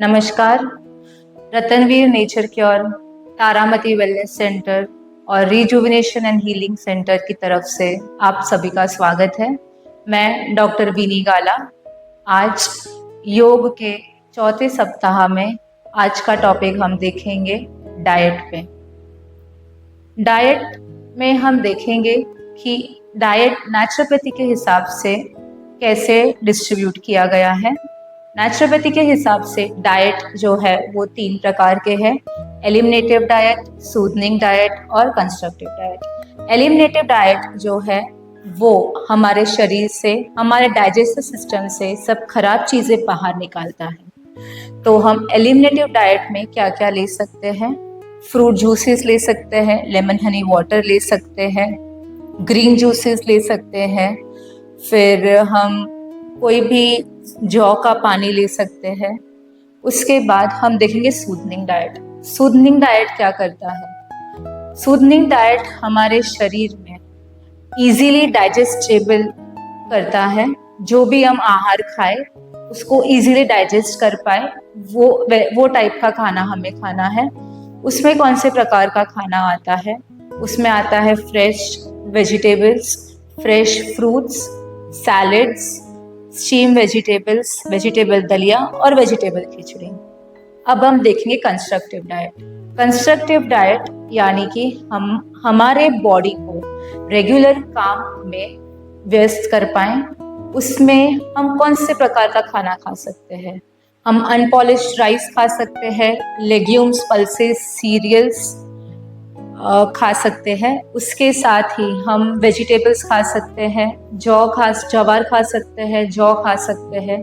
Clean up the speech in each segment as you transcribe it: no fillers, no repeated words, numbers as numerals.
नमस्कार। Ratanveer nature cure, Taramati wellness centre और rejuvenation and healing centre की तरफ से आप सभी का स्वागत है। मैं डॉक्टर विनी गाला। आज योग के चौथे सप्ताह में आज का टॉपिक हम देखेंगे डाइट पे। डाइट में हम देखेंगे कि डाइट नेचुरोपैथी के हिसाब से कैसे डिस्ट्रीब्यूट किया गया है। नेचुरोपैथी के हिसाब से डाइट जो है वो 3 प्रकार के हैं: एलिमिनेटिव डाइट, सूदनिंग डाइट और कंस्ट्रक्टिव डाइट। एलिमिनेटिव डाइट जो है वो हमारे शरीर से, हमारे डाइजेस्टिव सिस्टम से सब खराब चीज़ें बाहर निकालता है। तो हम एलिमिनेटिव डाइट में क्या क्या ले सकते हैं? फ्रूट जूसेस ले सकते हैं, लेमन हनी वाटर ले सकते हैं, ग्रीन जूसेस ले सकते हैं, फिर हम कोई भी जौ का पानी ले सकते हैं। उसके बाद हम देखेंगे सूदनिंग डाइट। सूदनिंग डाइट क्या करता है? सूदनिंग डाइट हमारे शरीर में इजीली डाइजेस्टेबल करता है। जो भी हम आहार खाए उसको इजीली डाइजेस्ट कर पाए, वो टाइप का खाना हमें खाना है। उसमें कौन से प्रकार का खाना आता है? उसमें आता है fresh vegetables, fresh fruits, salads, steam vegetables, vegetable दलिया और वेजिटेबल खिचड़ी। अब हम देखेंगे कंस्ट्रक्टिव डाइट। कंस्ट्रक्टिव डाइट यानी कि हम हमारे बॉडी को रेगुलर काम में व्यस्त कर पाएं। उसमें हम कौन से प्रकार का खाना खा सकते हैं? हम अनपॉलिश्ड राइस खा सकते हैं, लेग्यूम्स, पल्सेस, सीरियल्स खा सकते हैं। उसके साथ ही हम वेजिटेबल्स खा सकते हैं, ज्वार खा सकते हैं, जौ खा सकते हैं।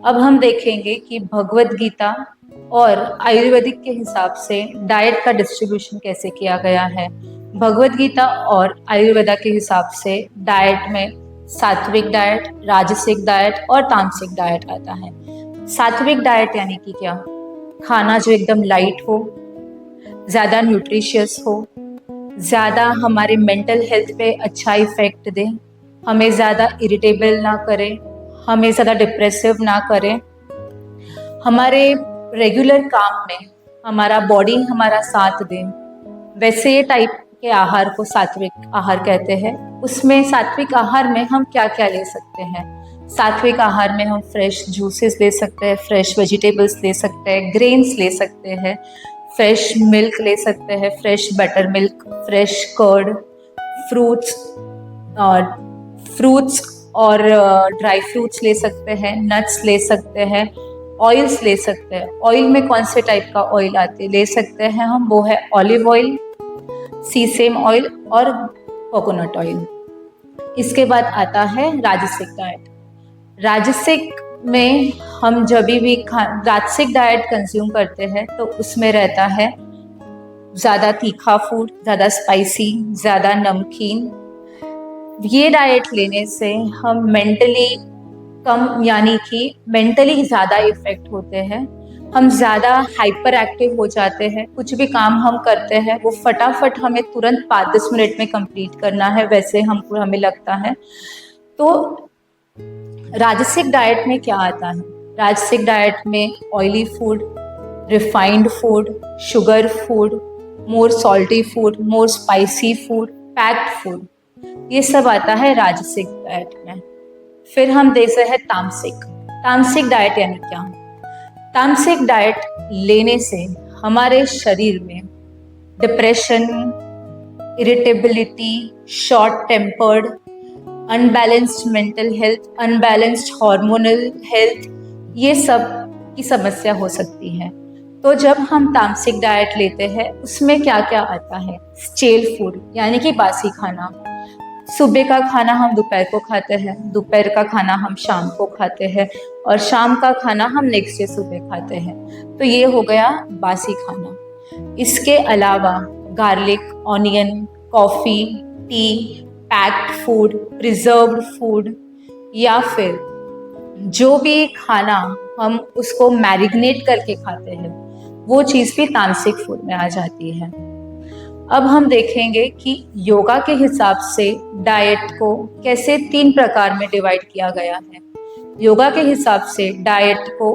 अब हम देखेंगे कि भगवत गीता और आयुर्वेदिक के हिसाब से डाइट का डिस्ट्रीब्यूशन कैसे किया गया है। भगवत गीता और आयुर्वेदा के हिसाब से डाइट में सात्विक डाइट, राजसिक डाइट और तामसिक डाइट आता है। सात्विक डाइट यानी कि क्या? खाना जो एकदम लाइट हो, ज़्यादा न्यूट्रिशियस हो, ज़्यादा हमारे मेंटल हेल्थ पे अच्छा इफेक्ट दे, हमें ज़्यादा इरिटेबल ना करे, हमें ज़्यादा डिप्रेसिव ना करे, हमारे रेगुलर काम में हमारा बॉडी हमारा साथ दे, वैसे टाइप के आहार को सात्विक आहार कहते हैं। उसमें सात्विक आहार में हम क्या क्या ले सकते हैं? सात्विक आहार में हम फ्रेश जूसेस ले सकते हैं, फ्रेश वेजिटेबल्स ले सकते हैं, ग्रेन्स ले सकते हैं, फ्रेश मिल्क ले सकते हैं, fresh butter milk, fresh curd, fruits और ड्राई फ्रूट्स ले सकते हैं, नट्स ले सकते हैं, ऑयल्स ले सकते हैं। ऑयल में कौन से टाइप का ऑयल आते ले सकते हैं हम? वो है ऑलिव ऑयल, सीसेम ऑयल और कोकोनट ऑयल। इसके बाद आता है राजसिक डाइट। राजसिक में हम जब भी राजसिक डाइट कंज्यूम करते हैं तो उसमें रहता है ज़्यादा तीखा फूड, ज़्यादा स्पाइसी, ज़्यादा नमकीन। ये डाइट लेने से हम मेंटली कम यानी कि मेंटली ज़्यादा इफेक्ट होते हैं। हम ज़्यादा हाइपर एक्टिव हो जाते हैं। कुछ भी काम हम करते हैं वो फटाफट हमें तुरंत 5-10 मिनट में कंप्लीट करना है, वैसे हमें लगता है। तो राजसिक डाइट में क्या आता है? राजसिक डाइट में oily food, refined food, sugar food, more salty food, more spicy food, packed food, ये सब आता है राजसिक डाइट में। फिर हम देखते हैं तामसिक। तामसिक डाइट यानी क्या? तामसिक डाइट लेने से हमारे शरीर में depression, irritability, short tempered, unbalanced mental health, unbalanced hormonal health, ये सब की समस्या हो सकती है। तो जब हम तामसिक डाइट लेते हैं उसमें क्या क्या आता है? स्टेल फूड यानी कि बासी खाना। सुबह का खाना हम दोपहर को खाते हैं, दोपहर का खाना हम शाम को खाते हैं और शाम का खाना हम नेक्स्ट डे सुबह खाते हैं। तो ये हो गया बासी खाना। इसके अलावा garlic, onion, coffee, T, packed food, preserved food, या फिर जो भी खाना हम उसको मैरिनेट करके खाते हैं वो चीज़ भी तामसिक फूड में आ जाती है। अब हम देखेंगे कि योगा के हिसाब से डाइट को कैसे 3 प्रकार में डिवाइड किया गया है। योगा के हिसाब से डाइट को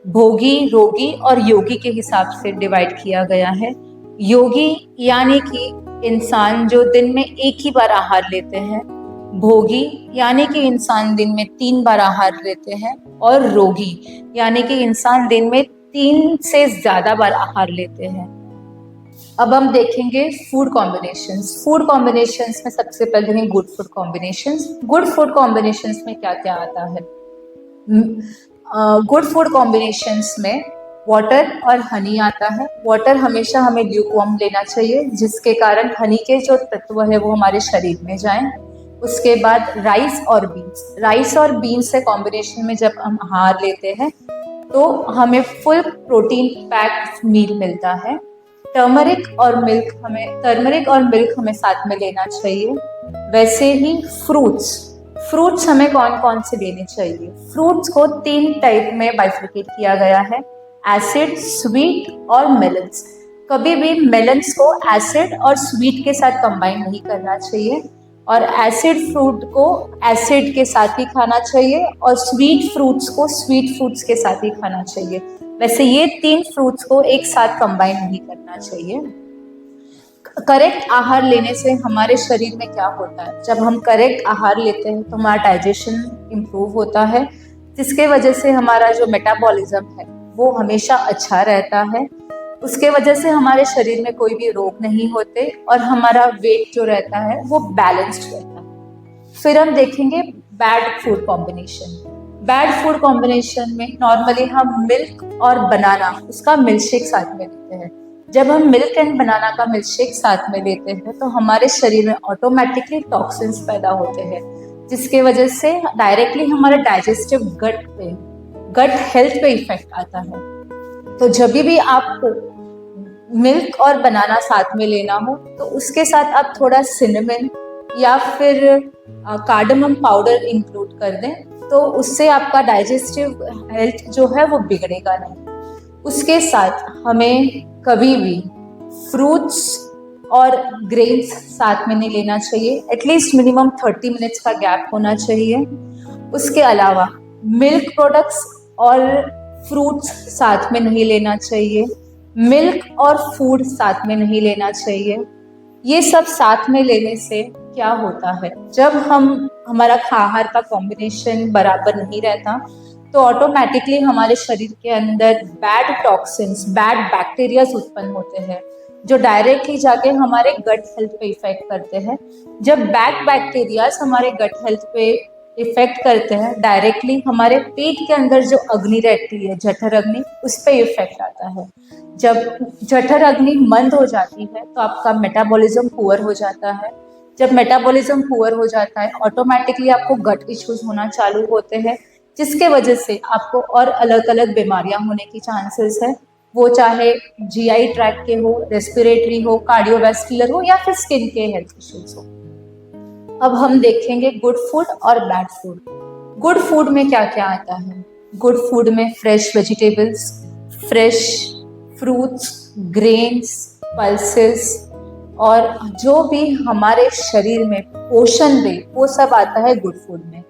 भोगी, रोगी और योगी के हिसाब से डिवाइड किया गया है। योगी यानी कि इंसान जो दिन में एक ही बार आहार लेते हैं। भोगी यानी कि इंसान दिन में 3 बार आहार लेते हैं। और रोगी यानी कि इंसान दिन में 3 से ज्यादा बार आहार लेते हैं। अब हम देखेंगे फूड कॉम्बिनेशंस। फूड कॉम्बिनेशंस में सबसे पहले हैं good food combinations. Good food combinations में क्या क्या आता है? गुड फूड कॉम्बिनेशंस में वाटर और हनी आता है। वाटर हमेशा हमें ल्यूकवार्म लेना चाहिए, जिसके कारण हनी के जो तत्व है वो हमारे शरीर में जाएं। उसके बाद राइस और बीन्स। राइस और बीन्स से कॉम्बिनेशन में जब हम आहार लेते हैं तो हमें फुल प्रोटीन पैक्ड मील मिलता है। टर्मरिक और मिल्क हमें साथ में लेना चाहिए। वैसे ही फ्रूट्स हमें कौन कौन से लेने चाहिए? फ्रूट्स को 3 टाइप में बाइफरकेट किया गया है, एसिड, स्वीट और मेलन्स। कभी भी मेलन्स को एसिड और स्वीट के साथ कंबाइन नहीं करना चाहिए, और एसिड फ्रूट को एसिड के साथ ही खाना चाहिए और स्वीट फ्रूट्स को स्वीट फ्रूट्स के साथ ही खाना चाहिए। वैसे ये 3 फ्रूट्स को एक साथ कंबाइन नहीं करना चाहिए। करेक्ट आहार लेने से हमारे शरीर में क्या होता है? जब हम करेक्ट आहार लेते हैं तो हमारा डाइजेशन इम्प्रूव होता है, जिसके वजह से हमारा जो मेटाबॉलिज्म है वो हमेशा अच्छा रहता है। उसके वजह से हमारे शरीर में कोई भी रोग नहीं होते और हमारा वेट जो रहता है वो बैलेंस्ड रहता है। फिर हम देखेंगे bad food combination. Bad food combination में नॉर्मली हम मिल्क और बनाना उसका मिल्कशेक साथ में लेते हैं। जब हम मिल्क एंड बनाना का मिल्कशेक साथ में लेते हैं तो हमारे शरीर में ऑटोमेटिकली टॉक्सिन्स पैदा होते हैं, जिसके वजह से डायरेक्टली हमारे डाइजेस्टिव गट हेल्थ पे इफेक्ट आता है। तो जब भी आपको मिल्क और बनाना साथ में लेना हो तो उसके साथ आप थोड़ा सिनेमन या फिर कार्डमम पाउडर इंक्लूड कर दें, तो उससे आपका डाइजेस्टिव हेल्थ जो है वो बिगड़ेगा नहीं। उसके साथ हमें कभी भी फ्रूट्स और ग्रेन्स साथ में नहीं लेना चाहिए। एटलीस्ट मिनिमम 30 मिनट्स का गैप होना चाहिए। उसके अलावा मिल्क प्रोडक्ट्स और फ्रूट्स साथ में नहीं लेना चाहिए। मिल्क और फूड साथ में नहीं लेना चाहिए। ये सब साथ में लेने से क्या होता है, जब हमारा आहार का कॉम्बिनेशन बराबर नहीं रहता तो ऑटोमेटिकली हमारे शरीर के अंदर बैड टॉक्सिन्स, बैड बैक्टीरियाज उत्पन्न होते हैं, जो डायरेक्टली जाके हमारे गट हेल्थ पे इफेक्ट करते हैं। जब बैड बैक्टीरियाज हमारे गट हेल्थ पे इफेक्ट करते हैं, डायरेक्टली हमारे पेट के अंदर जो अग्नि रहती है, जठर अग्नि, उस पर इफेक्ट आता है। जब जठर अग्नि मंद हो जाती है तो आपका मेटाबॉलिज्म पुअर हो जाता है। जब मेटाबॉलिज्म पुअर हो जाता है ऑटोमेटिकली आपको गट इश्यूज होना चालू होते हैं, जिसके वजह से आपको और अलग अलग बीमारियां होने की चांसेस है, वो चाहे जीआई ट्रैक के हो, रेस्पिरेटरी हो, कार्डियोवैस्कुलर हो या फिर स्किन के हेल्थ इश्यूज हो। अब हम देखेंगे गुड फूड और बैड फूड। गुड फूड में क्या क्या आता है? गुड फूड में fresh vegetables, fresh fruits, grains, pulses और जो भी हमारे शरीर में पोषण दे वो सब आता है गुड फूड में।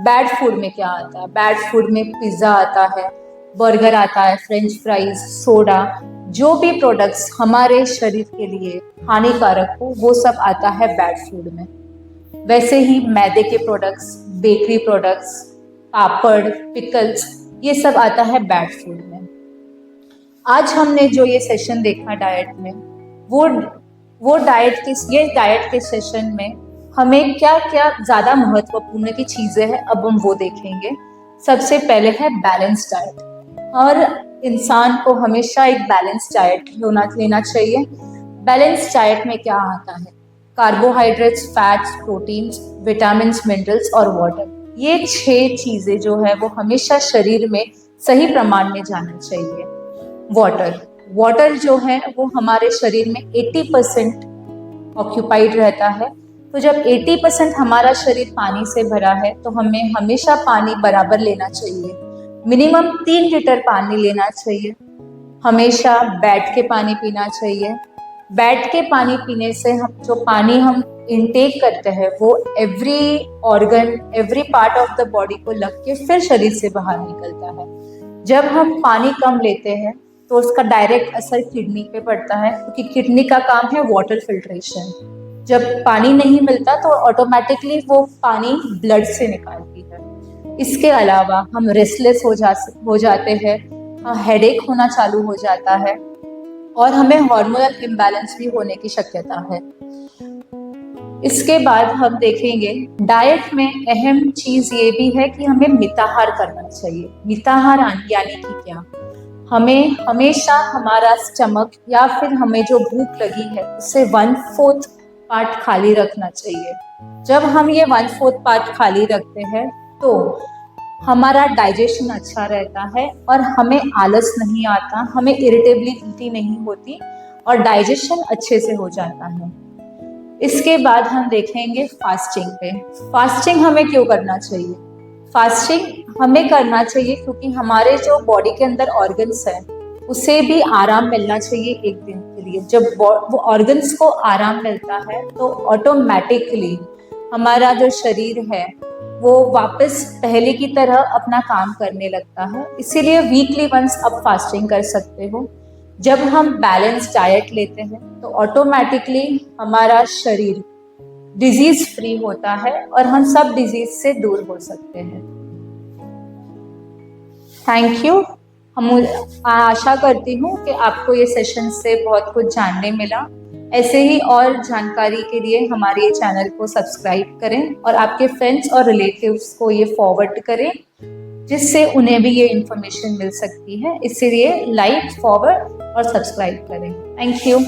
बैड फूड में क्या आता है? बैड फूड में पिज्ज़ा आता है, बर्गर आता है, फ्रेंच फ्राइज, सोडा, जो भी प्रोडक्ट्स हमारे शरीर के लिए हानिकारक हो वो सब आता है बैड फूड में। वैसे ही मैदे के प्रोडक्ट्स, बेकरी प्रोडक्ट्स, पापड़, पिकल्स, ये सब आता है बैड फूड में। आज हमने जो ये सेशन देखा डाइट में, वो डाइट के सेशन में हमें क्या क्या ज़्यादा महत्वपूर्ण की चीज़ें हैं, अब हम वो देखेंगे। सबसे पहले है बैलेंस डाइट। और इंसान को हमेशा एक बैलेंस डाइट लेना चाहिए। बैलेंस डाइट में क्या आता है? Carbohydrates, fats, proteins, vitamins, minerals और वाटर। ये 6 चीज़ें जो है वो हमेशा शरीर में सही प्रमाण में जाना चाहिए। वाटर जो है वो हमारे शरीर में 80% ऑक्यूपाइड रहता है। तो जब 80% हमारा शरीर पानी से भरा है तो हमें हमेशा पानी बराबर लेना चाहिए। मिनिमम 3 लीटर पानी लेना चाहिए। हमेशा बैठ के पानी पीना चाहिए। बैठ के पानी पीने से जो पानी हम इनटेक करते हैं वो every organ, every part of the body को लग के फिर शरीर से बाहर निकलता है। जब हम पानी कम लेते हैं तो उसका डायरेक्ट असर किडनी पे पड़ता है, क्योंकि किडनी का काम है वाटर फिल्ट्रेशन। जब पानी नहीं मिलता तो ऑटोमेटिकली वो पानी ब्लड से निकालती है। इसके अलावा हम रेस्टलेस हो जाते हैं, हेडेक होना चालू हो जाता है और हमें हार्मोनल इम्बैलेंस भी होने की शक्यता है। इसके बाद हम देखेंगे डाइट में अहम चीज ये भी है कि हमें मिताहार करना चाहिए। मिताहार यानी कि क्या? हमें हमेशा हमारा स्टमक या फिर हमें जो भूख लगी है उससे 1/4 पार्ट खाली रखना चाहिए। जब हम ये 1/4 पार्ट खाली रखते हैं तो हमारा डाइजेशन अच्छा रहता है और हमें आलस नहीं आता, हमें इरिटेबिलिटी नहीं होती और डाइजेशन अच्छे से हो जाता है। इसके बाद हम देखेंगे फास्टिंग पे। फास्टिंग हमें क्यों करना चाहिए? फास्टिंग हमें करना चाहिए क्योंकि हमारे जो बॉडी के अंदर ऑर्गन्स हैं उसे भी आराम मिलना चाहिए एक दिन के लिए। जब वो ऑर्गन्स को आराम मिलता है तो ऑटोमेटिकली हमारा जो शरीर है वो वापस पहले की तरह अपना काम करने लगता है। इसीलिए वीकली वंस आप फास्टिंग कर सकते हो। जब हम बैलेंस डाइट लेते हैं तो ऑटोमेटिकली हमारा शरीर डिजीज फ्री होता है और हम सब डिजीज से दूर हो सकते हैं। Thank you. हम आशा करती हूँ कि आपको ये सेशन से बहुत कुछ जानने मिला। ऐसे ही और जानकारी के लिए हमारे ये चैनल को सब्सक्राइब करें और आपके फ्रेंड्स और रिलेटिव्स को ये फॉरवर्ड करें, जिससे उन्हें भी ये इन्फॉर्मेशन मिल सकती है। इसीलिए लाइक, फॉरवर्ड और सब्सक्राइब करें। Thank you.